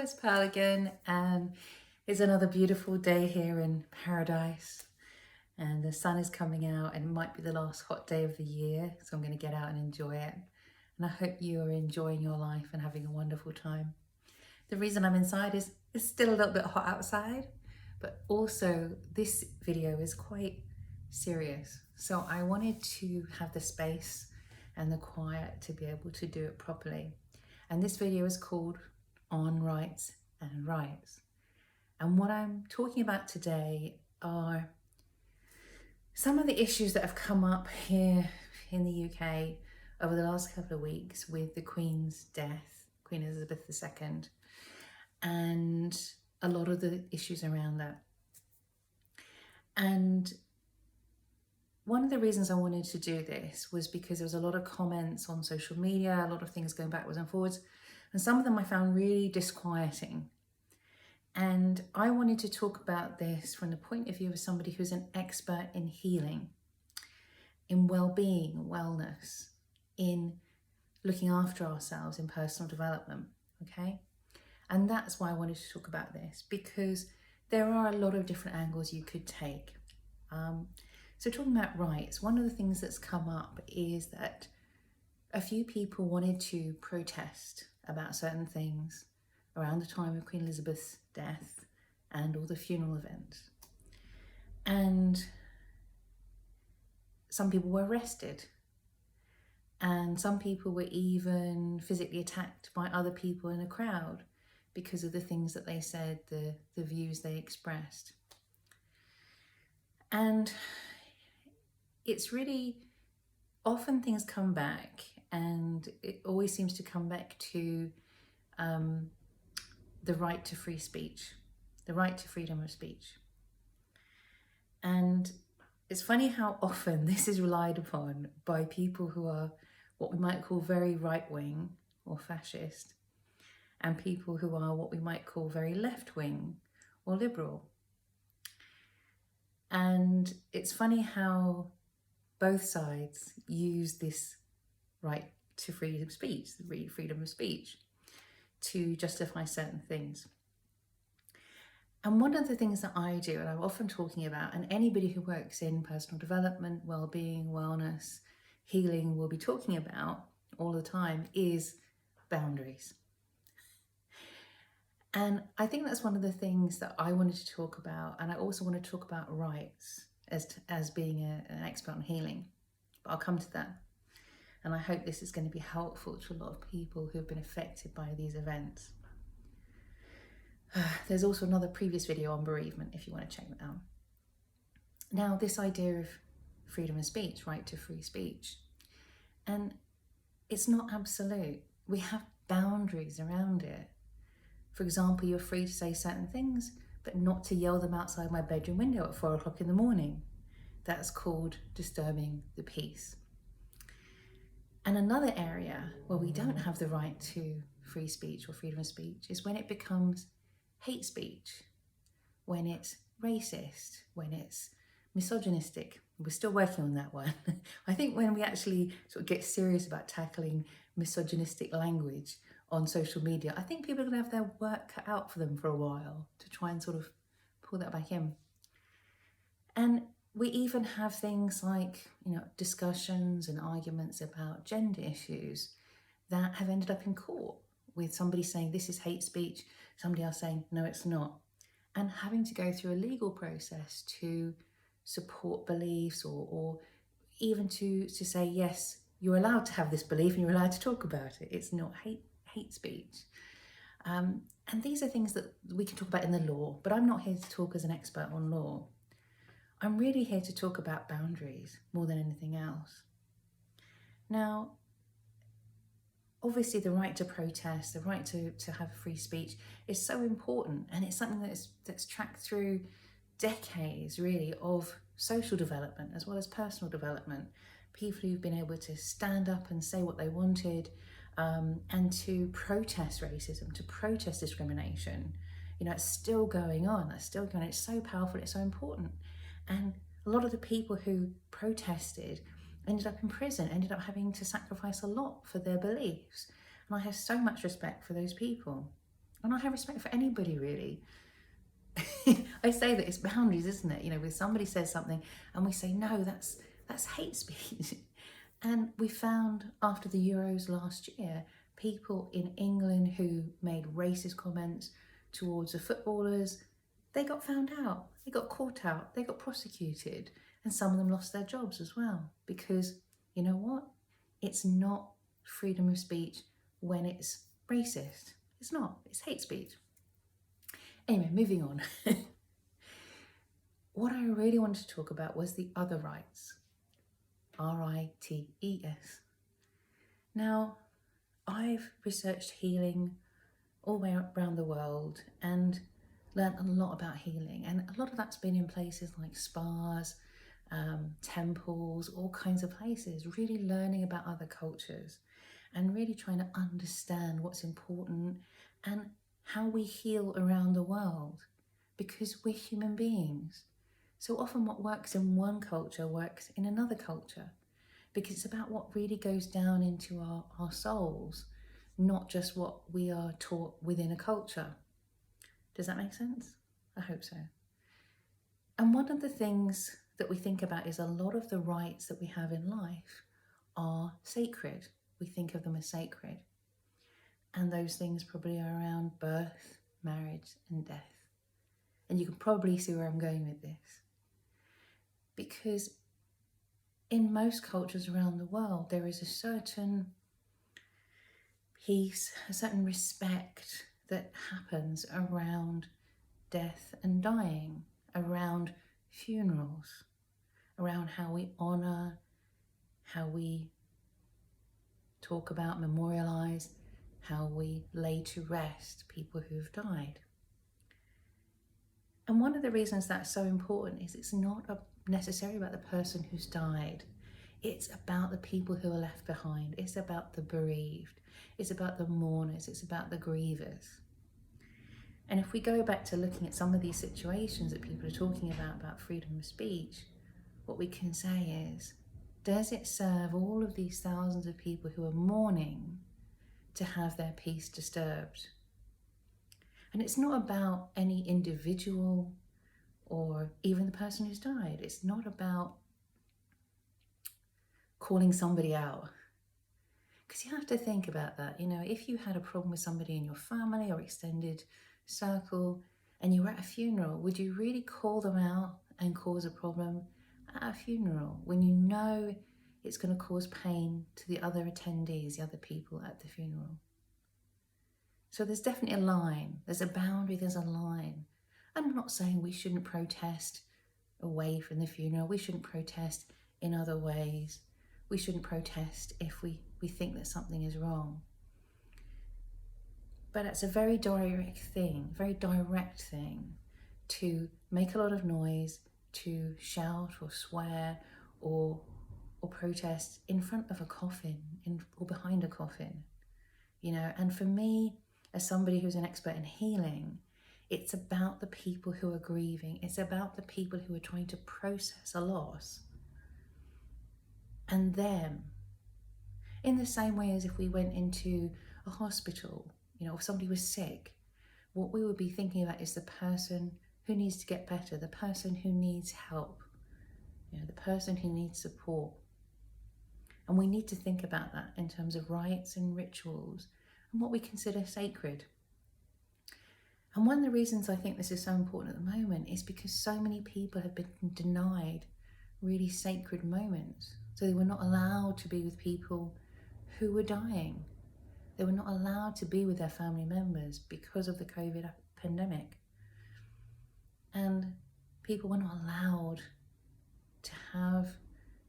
it's Pearl again, and it's another beautiful day here in paradise. And the sun is coming out, and it might be the last hot day of the year, so I'm going to get out and enjoy it. And I hope you are enjoying your life and having a wonderful time. The reason I'm inside is it's still a little bit hot outside, but also this video is quite serious. So I wanted to have the space and the quiet to be able to do it properly. And this video is called On Rights and Rites. And what I'm talking about today are some of the issues that have come up here in the UK over the last couple of weeks with the Queen's death, Queen Elizabeth II, and a lot of the issues around that. And one of the reasons I wanted to do this was because there was a lot of comments on social media, a lot of things going backwards and forwards, and some of them I found really disquieting. And I wanted to talk about this from the point of view of somebody who's an expert in healing, in well-being, wellness, in looking after ourselves, in personal development, okay? And that's why I wanted to talk about this, because there are a lot of different angles you could take. So talking about rights, one of the things that's come up is that a few people wanted to protest about certain things around the time of Queen Elizabeth's death and all the funeral events. And some people were arrested, and some people were even physically attacked by other people in a crowd because of the things that they said, the views they expressed. And it's really, often things come back, and it always seems to come back to the right to free speech, the right to freedom of speech. And it's funny how often this is relied upon by people who are what we might call very right-wing or fascist, and people who are what we might call very left-wing or liberal. And it's funny how both sides use this right to freedom of speech, the freedom of speech, to justify certain things. And one of the things that I do, and I'm often talking about, and anybody who works in personal development, well-being, wellness, healing will be talking about all the time, is boundaries. And I think that's one of the things that I wanted to talk about. And I also want to talk about rights as being an expert on healing. But I'll come to that. And I hope this is going to be helpful to a lot of people who have been affected by these events. There's also another previous video on bereavement if you want to check that out. Now, this idea of freedom of speech, right to free speech, and it's not absolute. We have boundaries around it. For example, you're free to say certain things, but not to yell them outside my bedroom window at 4 o'clock in the morning. That's called disturbing the peace. And another area where we don't have the right to free speech or freedom of speech is when it becomes hate speech, when it's racist, when it's misogynistic. We're still working on that one. I think when we actually sort of get serious about tackling misogynistic language on social media, I think people are going to have their work cut out for them for a while to try and sort of pull that back in. And we even have things like, discussions and arguments about gender issues that have ended up in court with somebody saying this is hate speech, somebody else saying no, it's not, and having to go through a legal process to support beliefs or even to say, yes, you're allowed to have this belief and you're allowed to talk about it. It's not hate speech. And these are things that we can talk about in the law, but I'm not here to talk as an expert on law. I'm really here to talk about boundaries more than anything else. Now, obviously the right to protest, the right to have free speech is so important, and it's something that's tracked through decades really of social development as well as personal development. People who've been able to stand up and say what they wanted, and to protest racism, to protest discrimination. It's still going on, it's so powerful, it's so important. And a lot of the people who protested ended up in prison, ended up having to sacrifice a lot for their beliefs. And I have so much respect for those people. And I have respect for anybody, really. I say that it's boundaries, isn't it? You know, when somebody says something and we say, no, that's hate speech. And we found after the Euros last year, people in England who made racist comments towards the footballers, they got found out, they got caught out, they got prosecuted, and some of them lost their jobs as well. Because you know what? It's not freedom of speech when it's racist. It's not, it's hate speech. Anyway, moving on. What I really wanted to talk about was the other rights. R-I-T-E-S. Now, I've researched healing all the way around the world and learned a lot about healing. And a lot of that's been in places like spas, temples, all kinds of places, really learning about other cultures and really trying to understand what's important and how we heal around the world, because we're human beings. So often what works in one culture works in another culture, because it's about what really goes down into our souls, not just what we are taught within a culture. Does that make sense? I hope so. And one of the things that we think about is a lot of the rights that we have in life are sacred. We think of them as sacred. And those things probably are around birth, marriage, and death. And you can probably see where I'm going with this. Because in most cultures around the world, there is a certain peace, a certain respect that happens around death and dying, around funerals, around how we honour, how we talk about, memorialise, how we lay to rest people who've died. And one of the reasons that's so important is it's not necessarily about the person who's died. It's about the people who are left behind. It's about the bereaved. It's about the mourners. It's about the grievers. And if we go back to looking at some of these situations that people are talking about freedom of speech, what we can say is, does it serve all of these thousands of people who are mourning to have their peace disturbed? And it's not about any individual or even the person who's died. It's not about calling somebody out. Because you have to think about that. You know, if you had a problem with somebody in your family or extended circle and you were at a funeral, would you really call them out and cause a problem at a funeral when you know it's going to cause pain to the other attendees, the other people at the funeral? So there's definitely a line, there's a boundary, there's a line. I'm not saying we shouldn't protest away from the funeral, we shouldn't protest in other ways, we shouldn't protest if we think that something is wrong. But it's a very direct thing to make a lot of noise, to shout or swear or protest in front of a coffin or behind a coffin. You know, and for me, as somebody who's an expert in healing, it's about the people who are grieving. It's about the people who are trying to process a loss. And them. In the same way as if we went into a hospital, you know, if somebody was sick, what we would be thinking about is the person who needs to get better, the person who needs help, you know, the person who needs support. And we need to think about that in terms of rites and rituals and what we consider sacred. And one of the reasons I think this is so important at the moment is because so many people have been denied really sacred moments. So they were not allowed to be with people who were dying. They were not allowed to be with their family members because of the COVID pandemic. And people were not allowed to have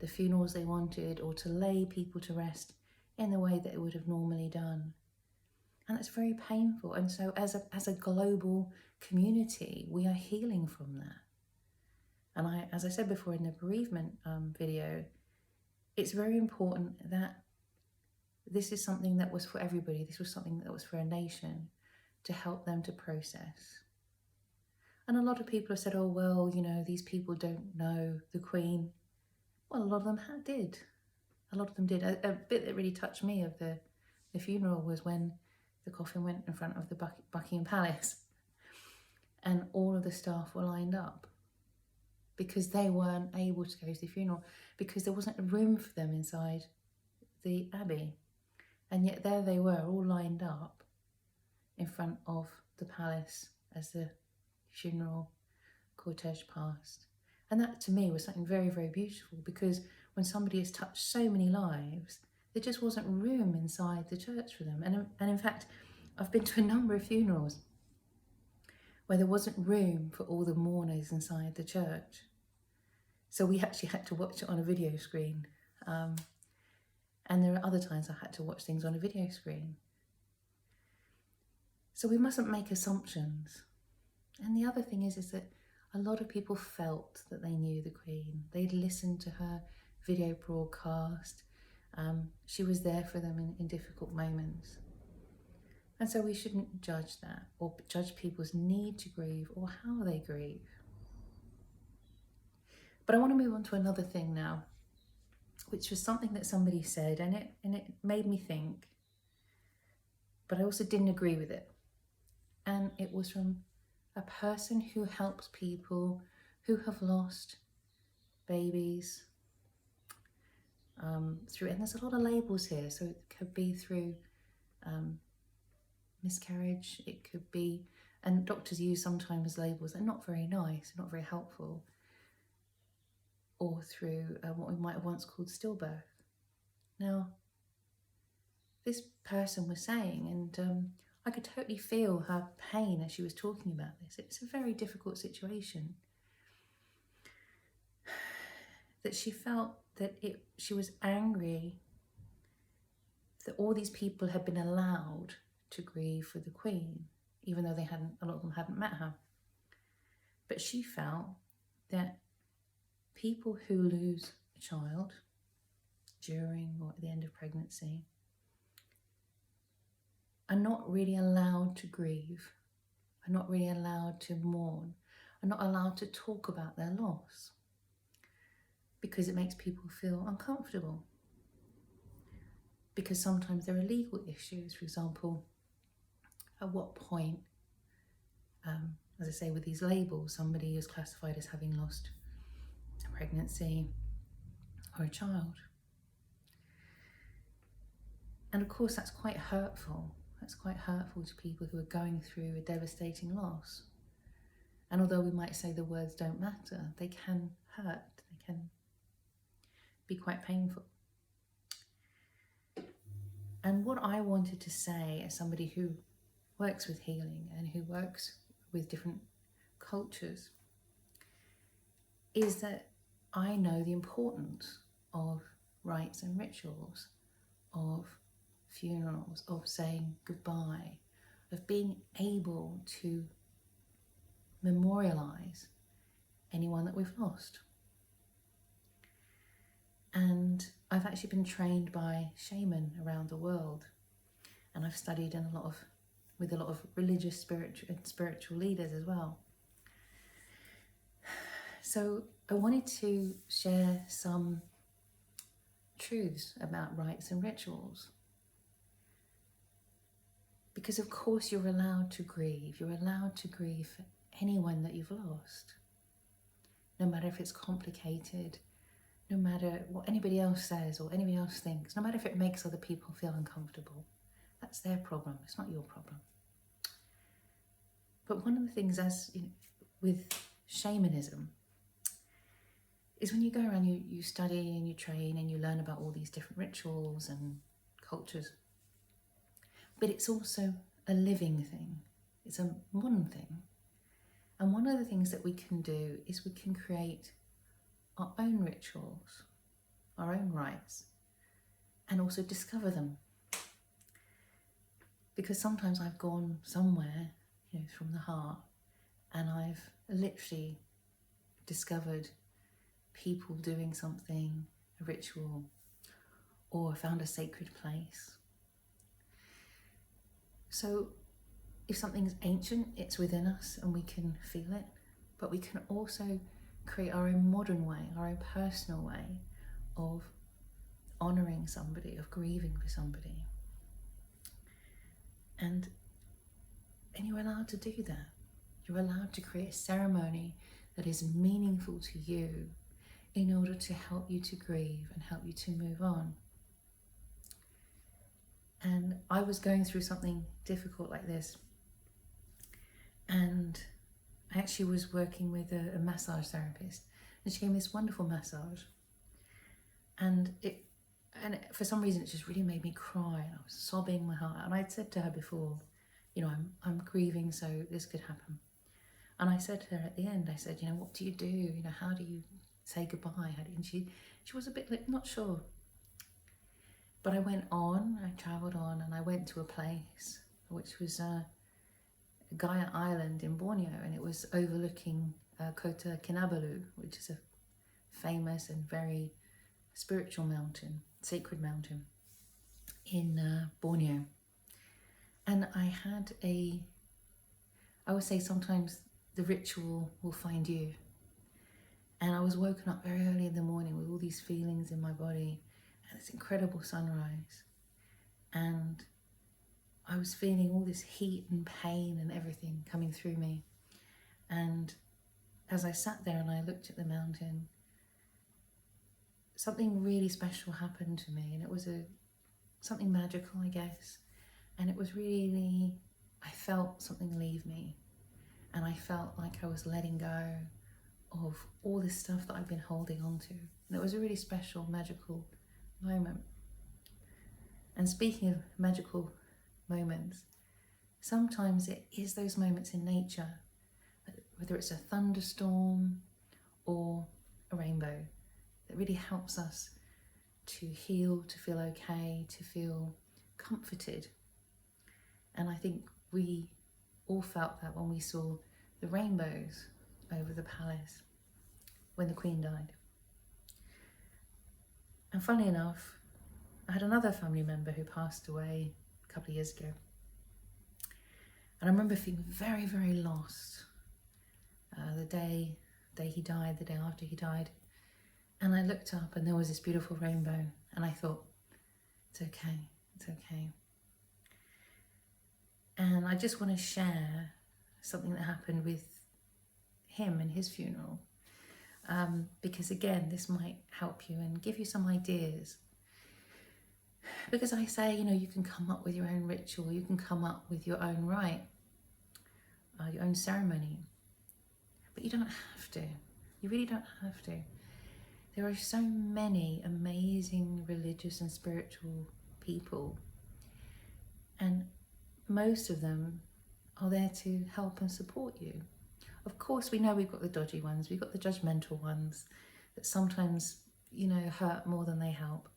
the funerals they wanted or to lay people to rest in the way that it would have normally done. And that's very painful. And so as a global community, we are healing from that. And as I said before in the bereavement video, it's very important that this is something that was for everybody. This was something that was for a nation to help them to process. And a lot of people have said, oh, well, you know, these people don't know the Queen. Well, a lot of them did. A lot of them did. A bit that really touched me of the funeral was when the coffin went in front of the Buckingham Palace, and all of the staff were lined up because they weren't able to go to the funeral because there wasn't room for them inside the abbey. And yet there they were, all lined up in front of the palace as the funeral cortege passed. And that to me was something very, very beautiful, because when somebody has touched so many lives, there just wasn't room inside the church for them. And in fact, I've been to a number of funerals where there wasn't room for all the mourners inside the church. So we actually had to watch it on a video screen. And there are other times I had to watch things on a video screen. So we mustn't make assumptions. And the other thing is that a lot of people felt that they knew the Queen. They'd listened to her video broadcast. She was there for them in difficult moments. And so we shouldn't judge that or judge people's need to grieve or how they grieve. But I want to move on to another thing now, which was something that somebody said, and it made me think, but I also didn't agree with it. And it was from a person who helps people who have lost babies through, and there's a lot of labels here, so it could be through miscarriage, it could be, and doctors use sometimes labels that are not very nice, not very helpful, or through what we might have once called stillbirth. Now, this person was saying, and I could totally feel her pain as she was talking about this. It's a very difficult situation. That she felt that she was angry that all these people had been allowed to grieve for the Queen, even though a lot of them hadn't met her. But she felt that people who lose a child during or at the end of pregnancy are not really allowed to grieve, are not really allowed to mourn, are not allowed to talk about their loss, because it makes people feel uncomfortable. Because sometimes there are legal issues, for example, at what point, as I say, with these labels, somebody is classified as having lost a pregnancy or a child. And of course, that's quite hurtful. That's quite hurtful to people who are going through a devastating loss. And although we might say the words don't matter, they can hurt, they can be quite painful. And what I wanted to say as somebody who works with healing and who works with different cultures is that I know the importance of rites and rituals, of funerals, of saying goodbye, of being able to memorialise anyone that we've lost. And I've actually been trained by shaman around the world, and I've studied with a lot of religious, spiritual leaders as well. So I wanted to share some truths about rites and rituals. Because of course you're allowed to grieve. You're allowed to grieve for anyone that you've lost. No matter if it's complicated, no matter what anybody else says or anybody else thinks, no matter if it makes other people feel uncomfortable. That's their problem, it's not your problem. But one of the things with shamanism is when you go around, you study and you train and you learn about all these different rituals and cultures. But it's also a living thing. It's a modern thing. And one of the things that we can do is we can create our own rituals, our own rites, and also discover them. Because sometimes I've gone somewhere, from the heart, and I've literally discovered people doing something, a ritual, or found a sacred place. So if something's ancient, it's within us and we can feel it, but we can also create our own modern way, our own personal way of honouring somebody, of grieving for somebody. And you're allowed to do that. You're allowed to create a ceremony that is meaningful to you in order to help you to grieve and help you to move on. And I was going through something difficult like this, and I actually was working with a massage therapist, and she gave me this wonderful massage, and for some reason it just really made me cry, and I was sobbing my heart. And I'd said to her before, you know, I'm grieving, so this could happen. And I said to her at the end, I said, you know, what do you do? You know, how do you say goodbye? And she was a bit like, not sure. But I went on, I travelled on, and I went to a place which was Gaia Island in Borneo, and it was overlooking Kota Kinabalu, which is a famous and very spiritual mountain, sacred mountain in Borneo. And I had I would say sometimes the ritual will find you. And I was woken up very early in the morning with all these feelings in my body and this incredible sunrise. And I was feeling all this heat and pain and everything coming through me. And as I sat there and I looked at the mountain, something really special happened to me, and it was something magical, I guess. And it was really, I felt something leave me, and I felt like I was letting go of all this stuff that I've been holding on to. And it was a really special, magical moment. And speaking of magical moments, sometimes it is those moments in nature, whether it's a thunderstorm or a rainbow, that really helps us to heal, to feel okay, to feel comforted. And I think we all felt that when we saw the rainbows over the palace when the Queen died. And funnily enough, I had another family member who passed away a couple of years ago. And I remember feeling very, very lost the day he died, the day after he died. And I looked up and there was this beautiful rainbow, and I thought, it's okay, it's okay. And I just want to share something that happened with him and his funeral, because again, this might help you and give you some ideas. Because I say, you know, you can come up with your own ritual, you can come up with your own rite, your own ceremony, but you don't have to. You really don't have to. There are so many amazing religious and spiritual people, and most of them are there to help and support you. Of course, we know we've got the dodgy ones, we've got the judgmental ones that sometimes, you know, hurt more than they help.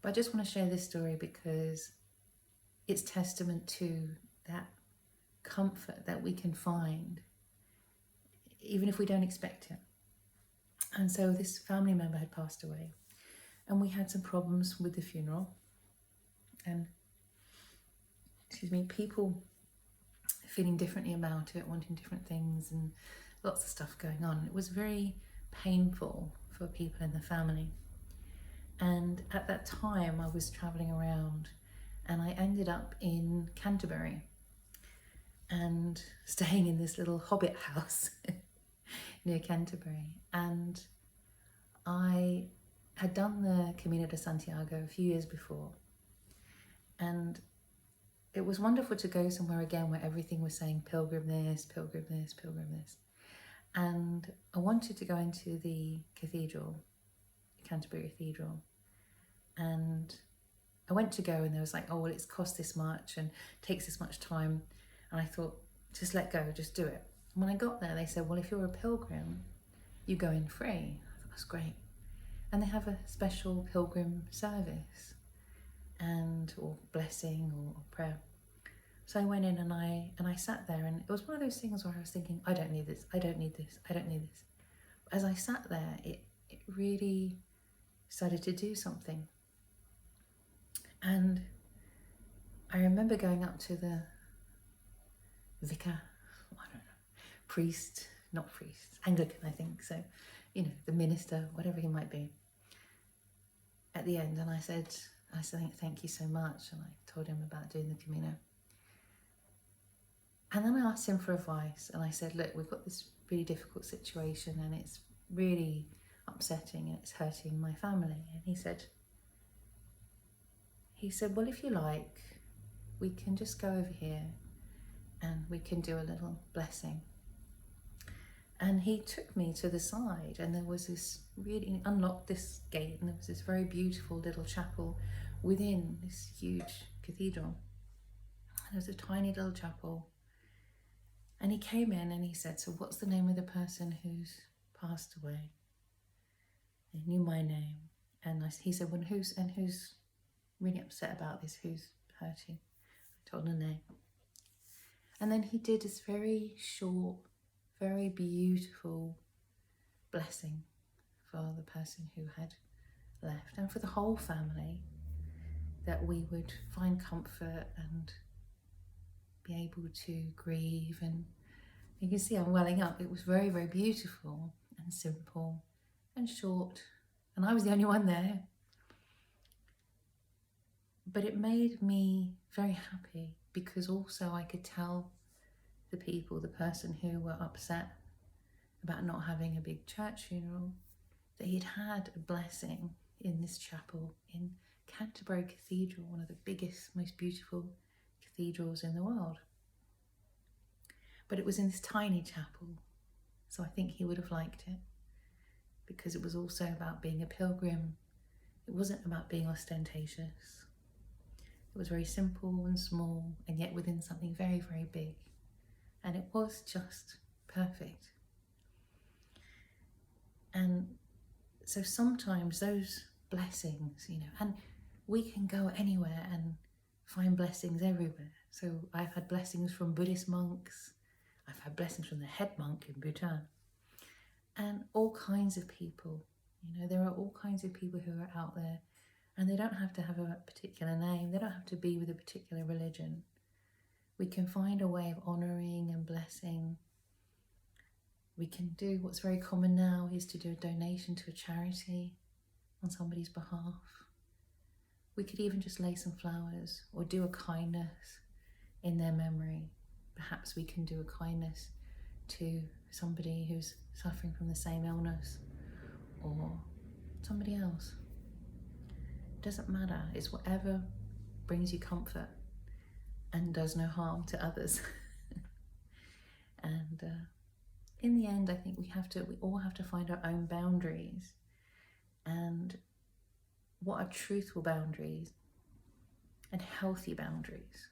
But I just want to share this story because it's testament to that comfort that we can find, even if we don't expect it. And so this family member had passed away, and we had some problems with the funeral, and people feeling differently about it, wanting different things, and lots of stuff going on. It was very painful for people in the family. And at that time I was traveling around, and I ended up in Canterbury and staying in this little hobbit house near Canterbury. And I had done the Camino de Santiago a few years before, and it was wonderful to go somewhere again where everything was saying pilgrim this, pilgrim this, pilgrim this. And I wanted to go into the cathedral, Canterbury Cathedral, and I went to go, and there was like, oh, well, it's cost this much and takes this much time. And I thought, just let go, just do it. And when I got there, they said, well, if you're a pilgrim, you go in free. I thought, that's great. And they have a special pilgrim service or blessing or prayer. So I went in and I sat there, and it was one of those things where I was thinking, I don't need this, I don't need this, I don't need this. But as I sat there, it really started to do something. And I remember going up to the vicar, I don't know, priest, not priest, Anglican, I think. So, you know, the minister, whatever he might be, at the end. And I said, thank you so much. And I told him about doing the Camino. And then I asked him for advice, and I said, look, we've got this really difficult situation and it's really upsetting and it's hurting my family. And he said, well, if you like, we can just go over here and we can do a little blessing. And he took me to the side, and there was this really, unlocked this gate, and there was this very beautiful little chapel within this huge cathedral. And there was a tiny little chapel. And he came in and he said, so what's the name of the person who's passed away? He knew my name. And he said, well, who's really upset about this? Who's hurting? I told the name. And then he did this very short, very beautiful blessing for the person who had left and for the whole family, that we would find comfort and be able to grieve. And you can see I'm welling up. It was very, very beautiful and simple and short, and I was the only one there. But it made me very happy, because also I could tell the people, the person who were upset about not having a big church funeral, that he'd had a blessing in this chapel in Canterbury Cathedral, one of the biggest, most beautiful cathedrals in the world. But it was in this tiny chapel, so I think he would have liked it, because it was also about being a pilgrim. It wasn't about being ostentatious. It was very simple and small, and yet within something very, very big. And it was just perfect. And so sometimes those blessings, and we can go anywhere and find blessings everywhere. So I've had blessings from Buddhist monks. I've had blessings from the head monk in Bhutan. And all kinds of people. There are all kinds of people who are out there, and they don't have to have a particular name. They don't have to be with a particular religion. We can find a way of honouring and blessing. We can do what's very common now, is to do a donation to a charity on somebody's behalf. We could even just lay some flowers or do a kindness in their memory. Perhaps we can do a kindness to somebody who's suffering from the same illness, or somebody else. It doesn't matter. It's whatever brings you comfort and does no harm to others. And in the end, I think we all have to find our own boundaries, and what are truthful boundaries and healthy boundaries.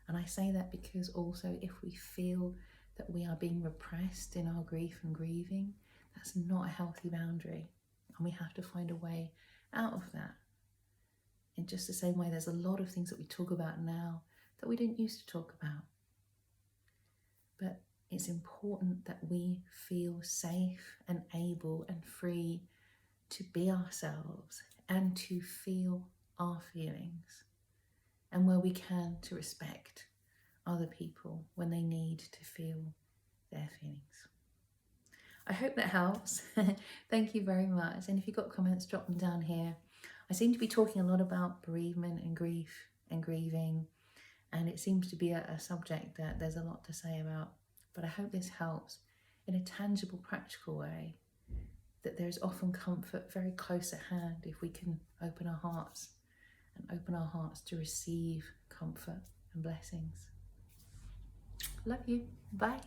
And I say that because also, if we feel that we are being repressed in our grief and grieving, that's not a healthy boundary, and we have to find a way out of that. In just the same way, there's a lot of things that we talk about now that we didn't used to talk about. But it's important that we feel safe and able and free to be ourselves and to feel our feelings, and where we can, to respect other people when they need to feel their feelings. I hope that helps. Thank you very much. And if you've got comments, drop them down here. I seem to be talking a lot about bereavement and grief and grieving, and it seems to be a subject that there's a lot to say about. But I hope this helps in a tangible, practical way, that there's often comfort very close at hand if we can open our hearts to receive comfort and blessings. Love you. Bye.